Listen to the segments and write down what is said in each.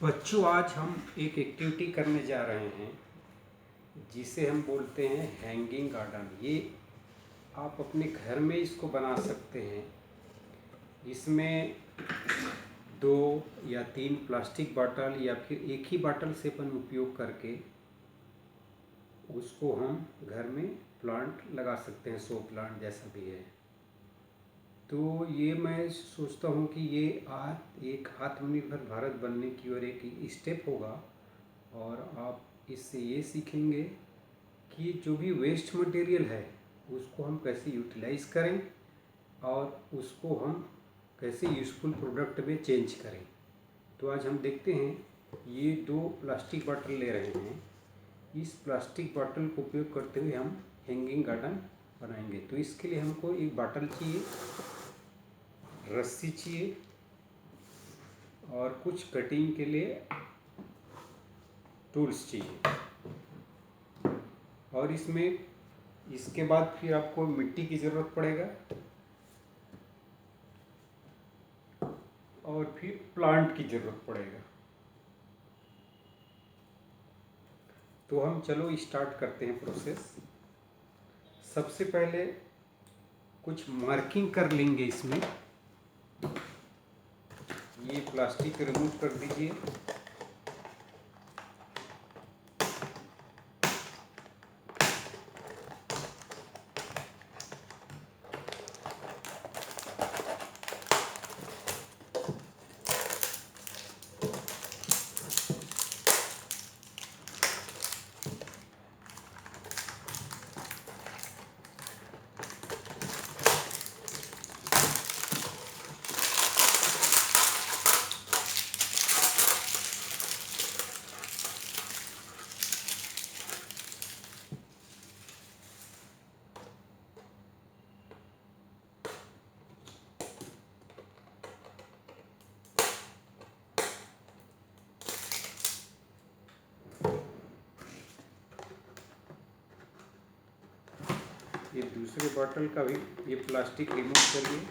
बच्चों, आज हम एक एक्टिविटी करने जा रहे हैं जिसे हम बोलते हैं हैंगिंग गार्डन। ये आप अपने घर में इसको बना सकते हैं। इसमें 2 या 3 प्लास्टिक बॉटल या फिर एक ही बॉटल से अपन उपयोग करके उसको हम घर में प्लांट लगा सकते हैं, शो प्लांट जैसा भी है। तो ये मैं सोचता हूँ कि ये एक आत्मनिर्भर भारत बनने की ओर एक स्टेप होगा। और आप इससे ये सीखेंगे कि जो भी वेस्ट मटेरियल है उसको हम कैसे यूटिलाइज करें और उसको हम कैसे यूज़फुल प्रोडक्ट में चेंज करें। तो आज हम देखते हैं, ये 2 प्लास्टिक बॉटल ले रहे हैं। इस प्लास्टिक बॉटल को उपयोग करते हुए हम हैंगिंग गार्डन बनाएंगे। तो इसके लिए हमको एक बॉटल चाहिए, रस्सी चाहिए और कुछ कटिंग के लिए टूल्स चाहिए। और इसके बाद फिर आपको मिट्टी की ज़रूरत पड़ेगा और फिर प्लांट की ज़रूरत पड़ेगा। तो हम चलो स्टार्ट करते हैं प्रोसेस। सबसे पहले कुछ मार्किंग कर लेंगे इसमें। ये प्लास्टिक रिमूव कर दीजिए। ये दूसरे बॉटल का भी ये प्लास्टिक रिमूव करिए।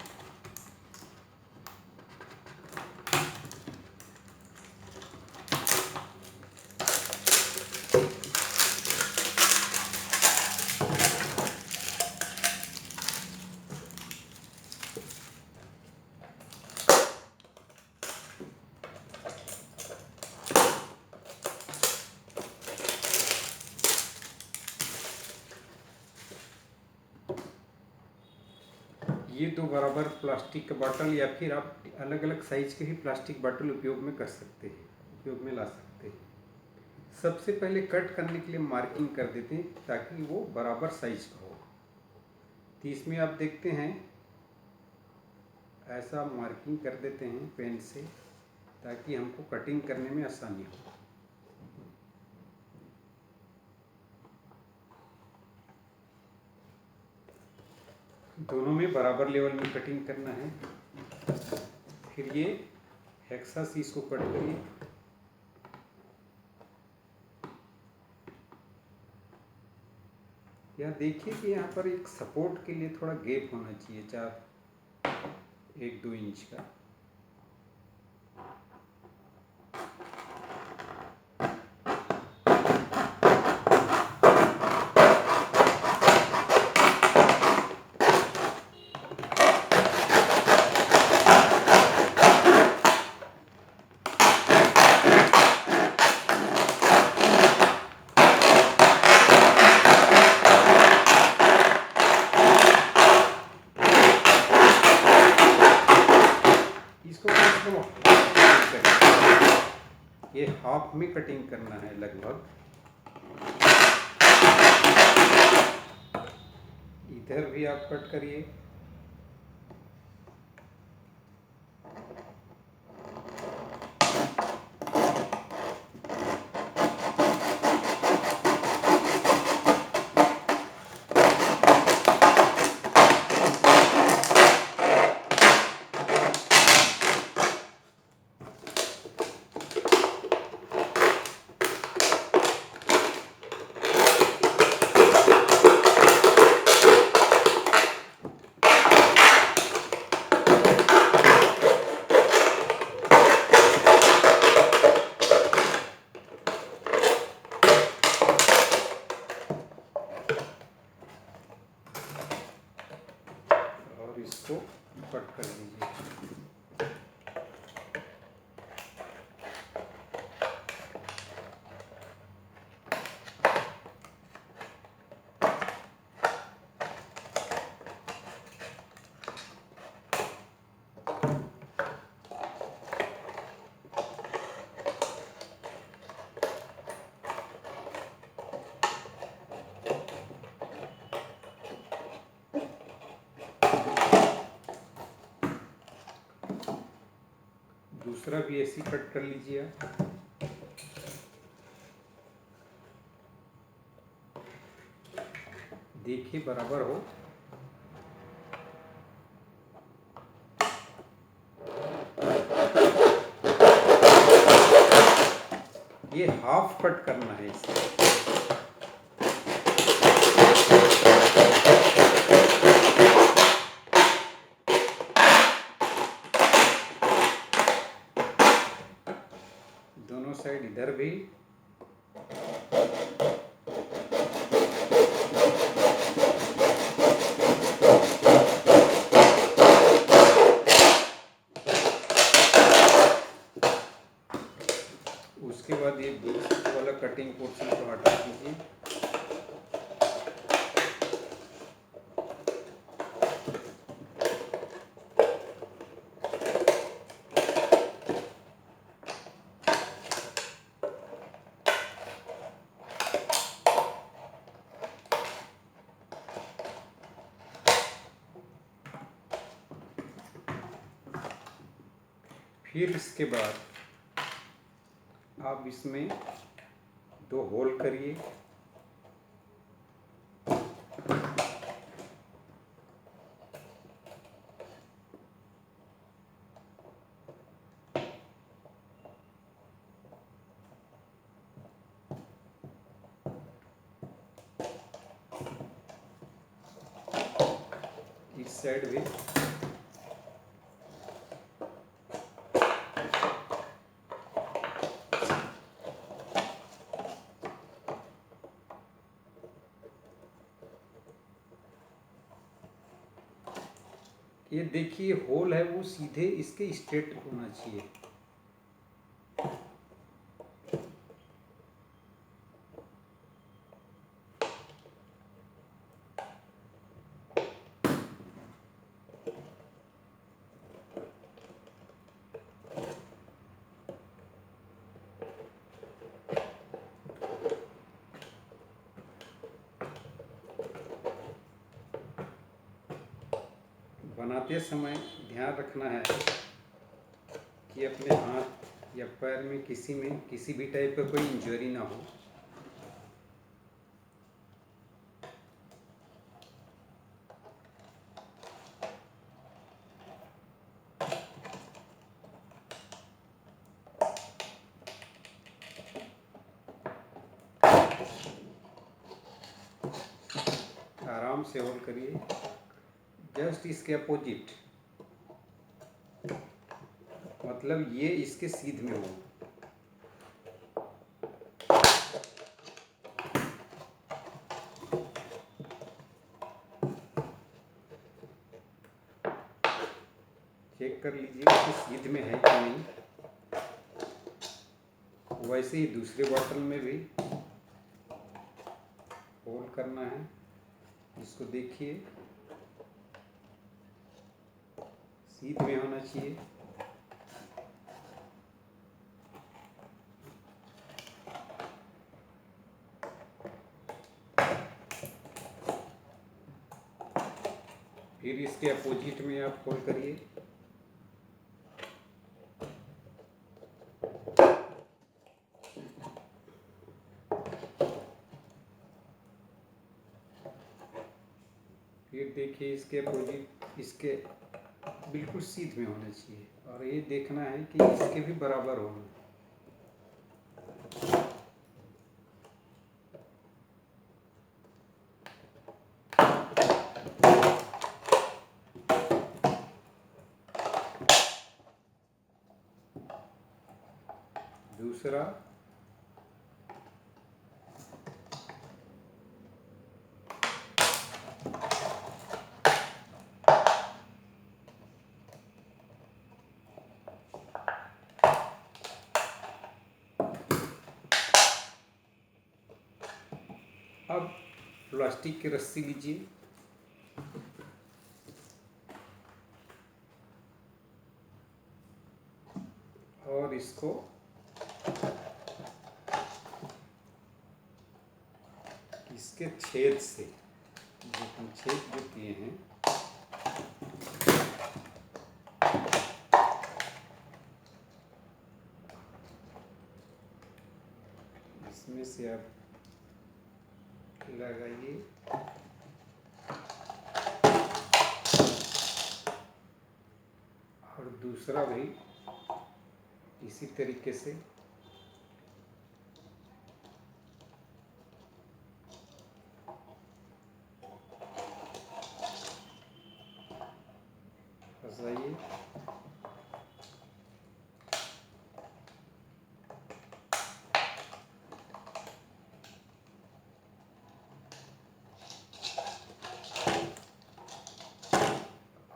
ये 2 बराबर प्लास्टिक का बॉटल या फिर आप अलग अलग साइज के भी प्लास्टिक बॉटल उपयोग में कर सकते हैं, उपयोग में ला सकते हैं। सबसे पहले कट करने के लिए मार्किंग कर देते हैं ताकि वो बराबर साइज का हो। तो इसमें आप देखते हैं ऐसा मार्किंग कर देते हैं पेन से ताकि हमको कटिंग करने में आसानी हो। दोनों में बराबर लेवल में कटिंग करना है। फिर ये हेक्सा शीश को कट करिए। यहाँ देखिए कि यहाँ पर एक सपोर्ट के लिए थोड़ा गैप होना चाहिए, 1-2 इंच का। ये हाफ में कटिंग करना है लगभग। इधर भी आप कट करिए। दूसरा भी ऐसे ही कट कर लीजिए आप। देखिए बराबर हो। ये हाफ कट करना है इसे। दोनों साइड इधर भी। उसके बाद ये बीच वाला कटिंग पोर्शन को हटा दीजिए। फिर इसके बाद आप इसमें 2 होल करिए। इस साइड भी। ये देखिए होल है वो सीधे इसके स्ट्रेट होना चाहिए। बनाते समय ध्यान रखना है कि अपने हाथ या पैर में किसी भी टाइप का कोई इंजरी ना हो। आराम से होल्ड करिए। जस्ट इसके अपोजिट, मतलब ये इसके सीध में हो। चेक कर लीजिए कि सीध में है कि नहीं। वैसे ही दूसरे बॉटल में भी होल्ड करना है। इसको देखिए सीध में होना चाहिए। फिर इसके अपोजिट में आप होल्ड करिए। फिर देखिए इसके अपोजिट, इसके बिल्कुल सीध में होना चाहिए और ये देखना है कि इसके भी बराबर होना। दूसरा अब प्लास्टिक की रस्सी लीजिए और इसको इसके छेद से, जो हम छेद जो किए हैं, इसमें से आप लगाइए। और दूसरा भी इसी तरीके से फंसाइए।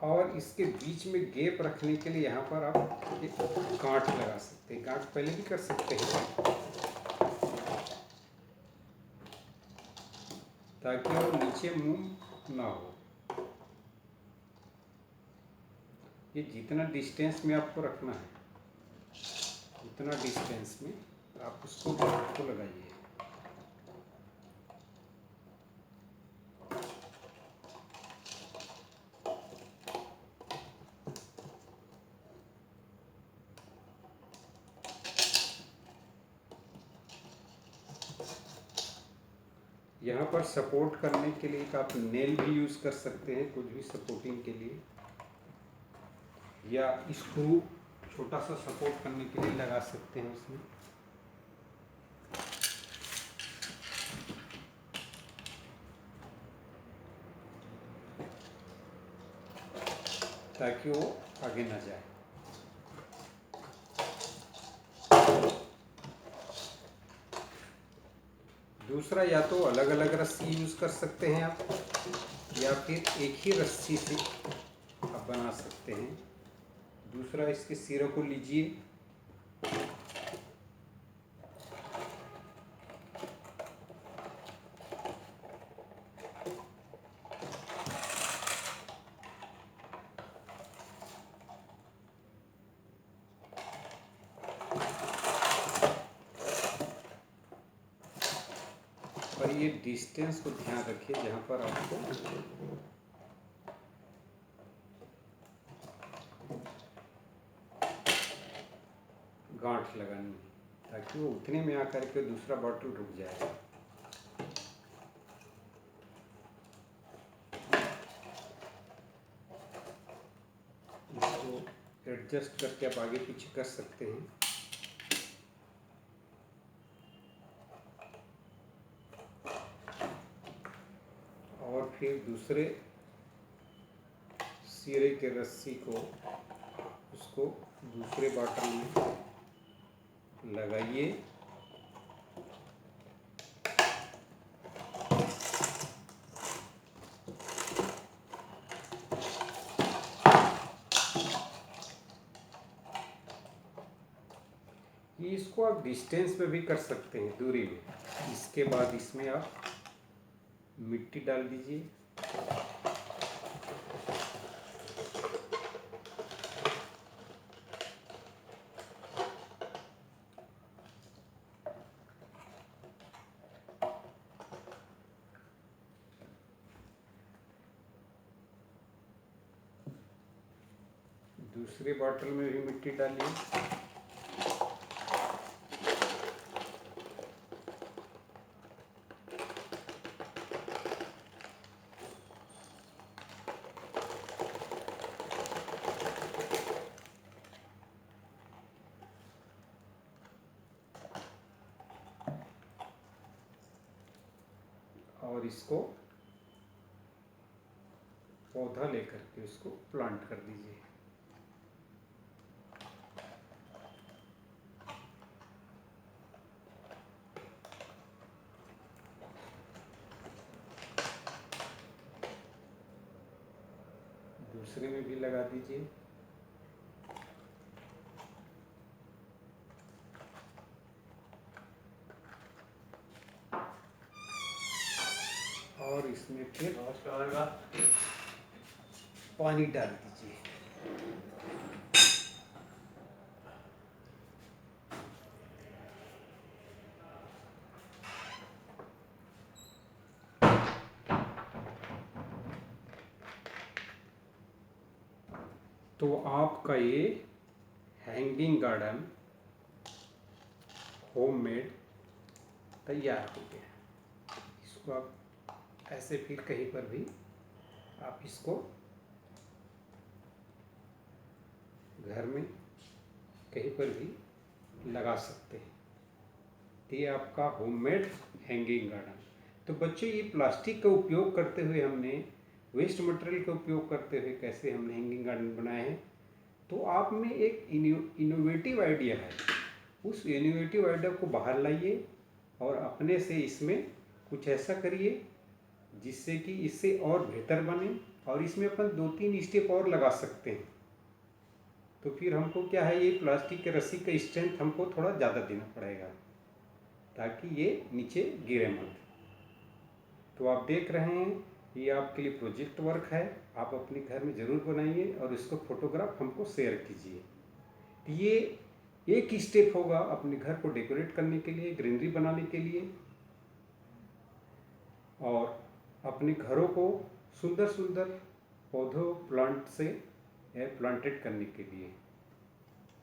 और इसके बीच में गैप रखने के लिए यहाँ पर आप एक गांठ लगा सकते हैं। गांठ पहले भी कर सकते हैं ताकि वो नीचे मूव ना हो। ये जितना डिस्टेंस में आपको रखना है उतना डिस्टेंस में आप उसको गांठ को लगाइए। यहाँ पर सपोर्ट करने के लिए आप नेल भी यूज़ कर सकते हैं, कुछ भी सपोर्टिंग के लिए, या स्क्रू छोटा सा सपोर्ट करने के लिए लगा सकते हैं उसमें। ताकि वो आगे ना जाए। दूसरा, या तो अलग अलग रस्सी यूज़ कर सकते हैं आप, या फिर एक ही रस्सी से आप बना सकते हैं। दूसरा, इसके सिरों को लीजिए, और ये डिस्टेंस को ध्यान रखिए जहाँ पर आपको गांठ लगानी है, ताकि वो उतने में आकर के दूसरा बॉटल रुक जाएगा। इसको एडजस्ट करके आप आगे पीछे कर सकते हैं। और फिर दूसरे सिरे के रस्सी को उसको दूसरे बॉटल में लगाइए। ये इसको आप डिस्टेंस में भी कर सकते हैं, दूरी में। इसके बाद इसमें आप मिट्टी डाल दीजिए। दूसरे बॉटल में भी मिट्टी डालिए। और इसको पौधा लेकर के उसको प्लांट कर दीजिए। दूसरे में भी लगा दीजिए। और इसमें फिर पानी डाल दीजिए। तो आपका ये हैंगिंग गार्डन होममेड तैयार हो गया। इसको आप ऐसे फिर कहीं पर भी आप इसको घर में कहीं पर भी लगा सकते हैं। ये आपका होममेड हैंगिंग गार्डन। तो बच्चों, ये प्लास्टिक का उपयोग करते हुए हमने, वेस्ट मटेरियल का उपयोग करते हुए कैसे हमने हैंगिंग गार्डन बनाए हैं। तो आप में एक इनोवेटिव आइडिया है, उस इनोवेटिव आइडिया को बाहर लाइए और अपने से इसमें कुछ ऐसा करिए जिससे कि इससे और बेहतर बने, और इसमें अपन 2-3 स्टेप और लगा सकते हैं। तो फिर हमको क्या है, ये प्लास्टिक के रस्सी का स्ट्रेंथ हमको थोड़ा ज़्यादा देना पड़ेगा ताकि ये नीचे गिरे मत। तो आप देख रहे हैं, ये आपके लिए प्रोजेक्ट वर्क है, आप अपने घर में ज़रूर बनाइए और इसको फोटोग्राफ हमको शेयर कीजिए। तो ये एक स्टेप होगा अपने घर को डेकोरेट करने के लिए, ग्रीनरी बनाने के लिए, और अपने घरों को सुंदर सुंदर पौधों प्लांट से प्लांटेड करने के लिए।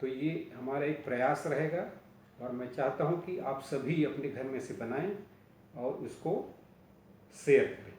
तो ये हमारा एक प्रयास रहेगा और मैं चाहता हूँ कि आप सभी अपने घर में से बनाएं और उसको शेयर करें।